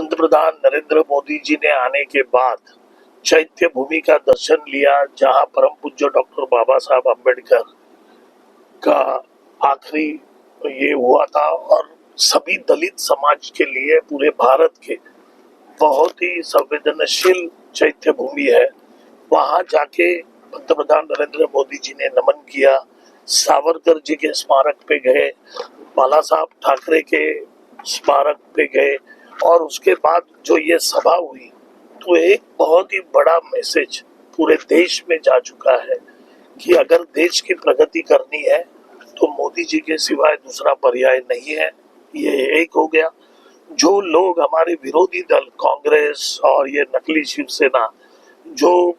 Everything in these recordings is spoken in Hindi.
पंतप्रधान नरेंद्र मोदी जी ने आने के बाद चैत्य भूमि का दर्शन लिया, जहां परम पूज्य डॉक्टर बाबा साहब अम्बेडकर का आखिरी ये हुआ था। और सभी दलित समाज के लिए पूरे भारत के बहुत ही संवेदनशील चैत्य भूमि है। वहां जाके पंतप्रधान नरेंद्र मोदी जी ने नमन किया, सावरकर जी के स्मारक पे गए, बाला साहब ठाकरे के स्मारक पे गए, और उसके बाद जो ये सभा हुई तो एक बहुत ही बड़ा मैसेज पूरे देश में जा चुका है कि अगर देश की प्रगति करनी है तो मोदी जी के सिवाय दूसरा पर्याय नहीं है। ये एक हो गया। जो लोग हमारे विरोधी दल कांग्रेस और ये नकली शिवसेना, जो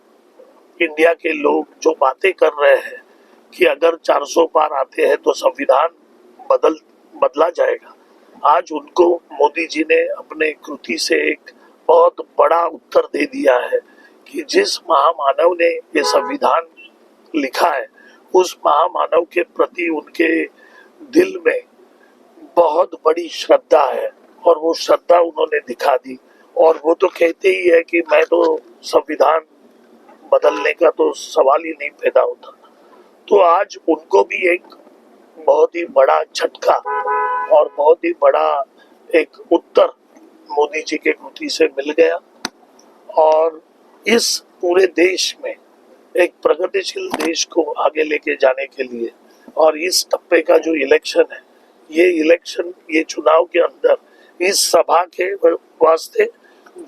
इंडिया के लोग जो बातें कर रहे हैं कि अगर 400 पार आते हैं तो संविधान बदला जाएगा, आज उनको मोदी जी ने अपने कृति से एक बहुत बड़ा उत्तर दे दिया है कि जिस महामानव ने ये संविधान लिखा है उस महामानव के प्रति उनके दिल में बहुत बड़ी श्रद्धा है, और वो श्रद्धा उन्होंने दिखा दी। और वो तो कहते ही है कि मैं तो संविधान बदलने का तो सवाल ही नहीं पैदा होता। तो आज उनको भी एक बहुत ही बड़ा झटका और बहुत ही बड़ा एक उत्तर मोदी जी के कृति से मिल गया। और इस पूरे देश में एक प्रगतिशील देश को आगे लेके जाने के लिए, और इस टप्पे का जो इलेक्शन है, ये इलेक्शन, ये चुनाव के अंदर इस सभा के वास्ते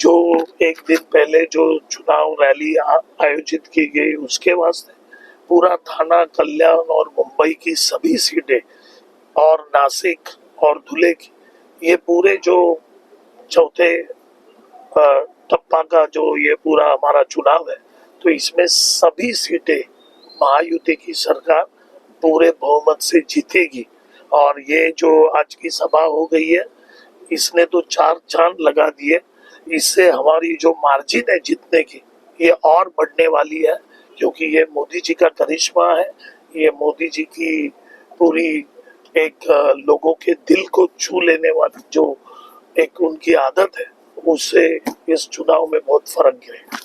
जो एक दिन पहले जो चुनाव रैली आयोजित की गई उसके वास्ते पूरा थाना, कल्याण और मुंबई की सभी सीटें और नासिक और धुले की, ये पूरे जो चौथे टप्पा का जो ये पूरा हमारा चुनाव है, तो इसमें सभी सीटें महायुति की सरकार पूरे बहुमत से जीतेगी। और ये जो आज की सभा हो गई है, इसने तो चार चांद लगा दिए। इससे हमारी जो मार्जिन है जीतने की, ये और बढ़ने वाली है, क्योंकि ये मोदी जी का करिश्मा है। ये मोदी जी की पूरी एक लोगों के दिल को छू लेने वाली जो एक उनकी आदत है, उससे इस चुनाव में बहुत फर्क गिरेगा।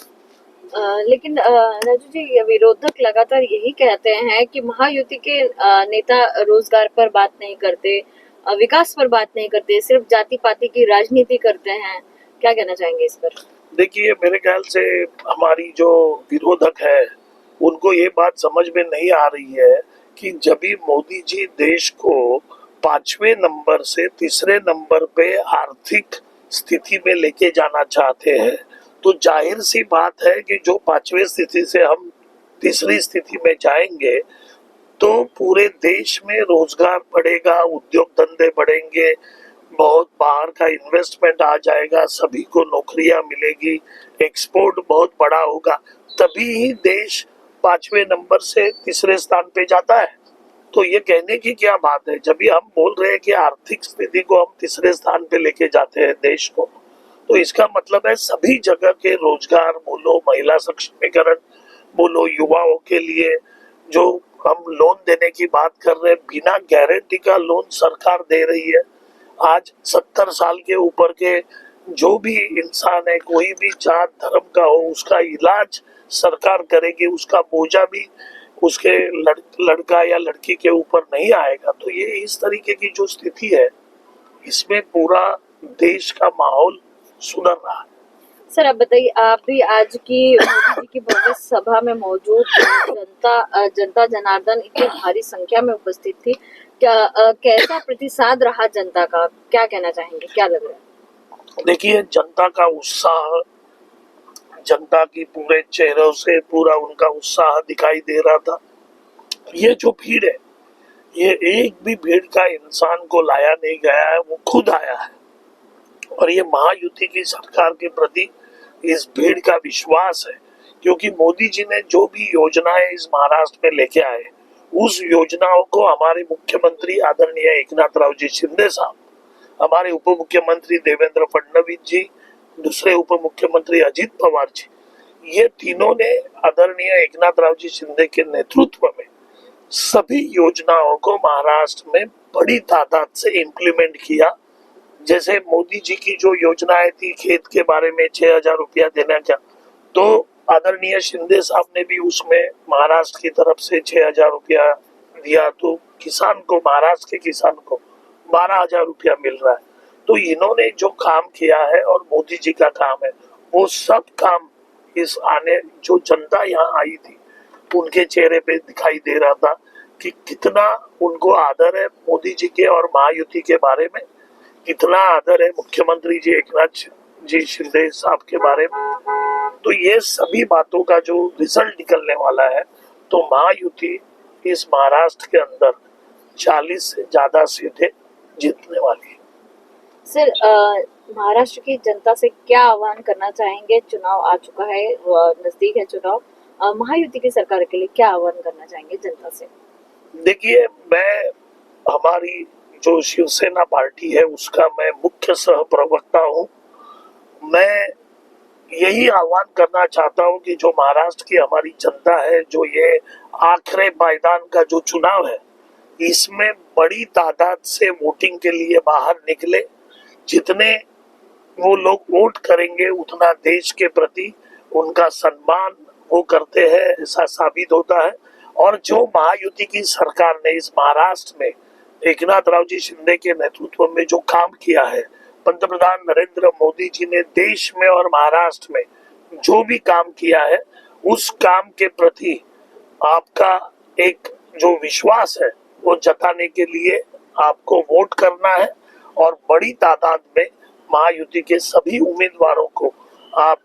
लेकिन राजू जी, विरोधक लगातार यही कहते हैं कि महायुति के नेता रोजगार पर बात नहीं करते, विकास पर बात नहीं करते, सिर्फ जाति पाति की राजनीति करते हैं। क्या कहना चाहेंगे इस पर? देखिए, मेरे ख्याल से हमारी जो विरोधक है उनको ये बात समझ में नहीं आ रही है कि जब भी मोदी जी देश को 5वें नंबर से 3रे नंबर पे आर्थिक स्थिति में लेके जाना चाहते हैं, तो जाहिर सी बात है कि जो 5वें स्थिति से हम 3री स्थिति में जाएंगे तो पूरे देश में रोजगार बढ़ेगा, उद्योग धंधे बढ़ेंगे, बहुत बाहर का इन्वेस्टमेंट आ जाएगा, सभी को नौकरियां मिलेगी, एक्सपोर्ट बहुत बड़ा होगा, तभी ही देश 5वें नंबर से 3रे स्थान पे जाता है। तो ये कहने की क्या बात है? जब भी हम बोल रहे हैं कि आर्थिक स्थिति को हम 3रे स्थान पे लेके जाते हैं देश को, तो इसका मतलब है सभी जगह के रोजगार बोलो, महिला सशक्तिकरण बोलो, युवाओं के लिए जो हम लोन देने की बात कर रहे हैं, बिना गारंटी का लोन सरकार दे रही है। आज 70 साल के ऊपर के जो भी इंसान है, कोई भी जात धर्म का हो, उसका इलाज सरकार करेगी, उसका बोझा भी उसके लड़का या लड़की के ऊपर नहीं आएगा। तो ये इस तरीके की जो स्थिति है, इसमें पूरा देश का माहौल सुधर रहा है। सर, आप बताइए, आप भी आज की मोदी जी की भव्य सभा में मौजूद, जनता जनार्दन इतनी भारी संख्या में उपस्थित थी, कैसा प्रतिसाद रहा जनता का? क्या कहना चाहेंगे, क्या लग रहा है? देखिए, जनता का उत्साह, जनता की पूरे चेहरों से पूरा उनका उत्साह दिखाई दे रहा था। ये जो भीड़ है, ये एक भी भीड़ का इंसान को लाया नहीं गया है, वो खुद आया है। और ये महायुति की सरकार के प्रति इस भीड़ का विश्वास है, क्योंकि मोदी जी ने जो भी योजनाएं इस महाराष्ट्र में लेके आए, उस योजनाओं को हमारे मुख्यमंत्री आदरणीय एकनाथ राव जी शिंदे साहब, हमारे उप मुख्यमंत्री देवेंद्र फडणवीस जी, दूसरे उप मुख्यमंत्री अजित पवार जी, ये तीनों ने आदरणीय एकनाथ राव जी शिंदे के नेतृत्व में सभी योजनाओं को महाराष्ट्र में बड़ी तादाद से इम्प्लीमेंट किया, जैसे मोदी जी की जो योजनाएं थी खेत के बारे में 6,000 रुपया देना क्या, तो आदरणीय शिंदे साहब ने भी उसमें महाराष्ट्र की तरफ से 6,000 रुपया दिया, तो किसान को, महाराष्ट्र के किसान को 12,000 रुपया मिल रहा है। तो इन्होंने जो काम किया है और मोदी जी का काम है, वो सब काम इस आने जो जनता यहाँ आई थी उनके चेहरे पे दिखाई दे रहा था कि कितना उनको आदर है मोदी जी के और महायुति के बारे में, कितना आदर है मुख्यमंत्री जी एकनाथ जी शिंदे साहब के बारे में। तो ये सभी बातों का जो रिजल्ट निकलने वाला है, तो महायुति इस महाराष्ट्र के अंदर 40 से ज्यादा सीटें जीतने वाली है। सर, महाराष्ट्र की जनता से क्या आह्वान करना चाहेंगे? चुनाव आ चुका है, नजदीक है चुनाव, महायुति की सरकार के लिए क्या आह्वान करना चाहेंगे जनता से? देखिए, मैं हमारी जो शिवसेना पार्टी है उसका मैं मुख्य सह प्रवक्ता हूँ। मैं यही आह्वान करना चाहता हूँ कि जो महाराष्ट्र की हमारी जनता है, जो ये आखिरी मैदान का जो चुनाव है, इसमें बड़ी तादाद से वोटिंग के लिए बाहर निकले। जितने वो लोग वोट करेंगे उतना देश के प्रति उनका सम्मान वो करते हैं, ऐसा साबित होता है। और जो महायुति की सरकार ने इस महाराष्ट्र में एकनाथ राव जी शिंदे के नेतृत्व में जो काम किया है, पंतप्रधान नरेंद्र मोदी जी ने देश में और महाराष्ट्र में जो भी काम किया है, उस काम के प्रति आपका एक जो विश्वास है वो जताने के लिए आपको वोट करना है और बड़ी तादाद में महायुति के सभी उम्मीदवारों को आप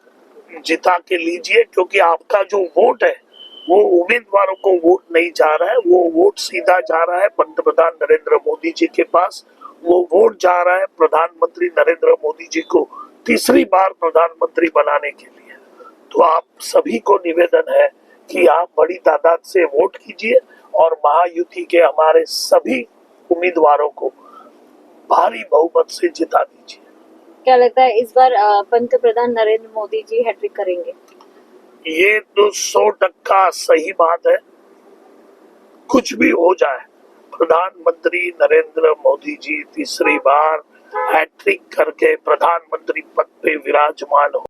जिता के लीजिए, क्योंकि आपका जो वोट है वो उम्मीदवारों को वोट नहीं जा रहा है, वो वोट सीधा जा रहा है पंतप्रधान नरेंद्र मोदी जी के पास। वो वोट जा रहा है प्रधानमंत्री नरेंद्र मोदी जी को तीसरी बार प्रधानमंत्री बनाने के लिए। तो आप सभी को निवेदन है कि आप बड़ी तादाद से वोट कीजिए और महायुति के हमारे सभी उम्मीदवारों को भारी बहुमत से जिता दीजिए। क्या लगता है इस बार पंतप्रधान नरेंद्र मोदी जी हैट्रिक करेंगे? ये तो 100% सही बात है। कुछ भी हो जाए, प्रधानमंत्री नरेंद्र मोदी जी तीसरी बार हैट्रिक करके प्रधानमंत्री पद पे विराजमान हो।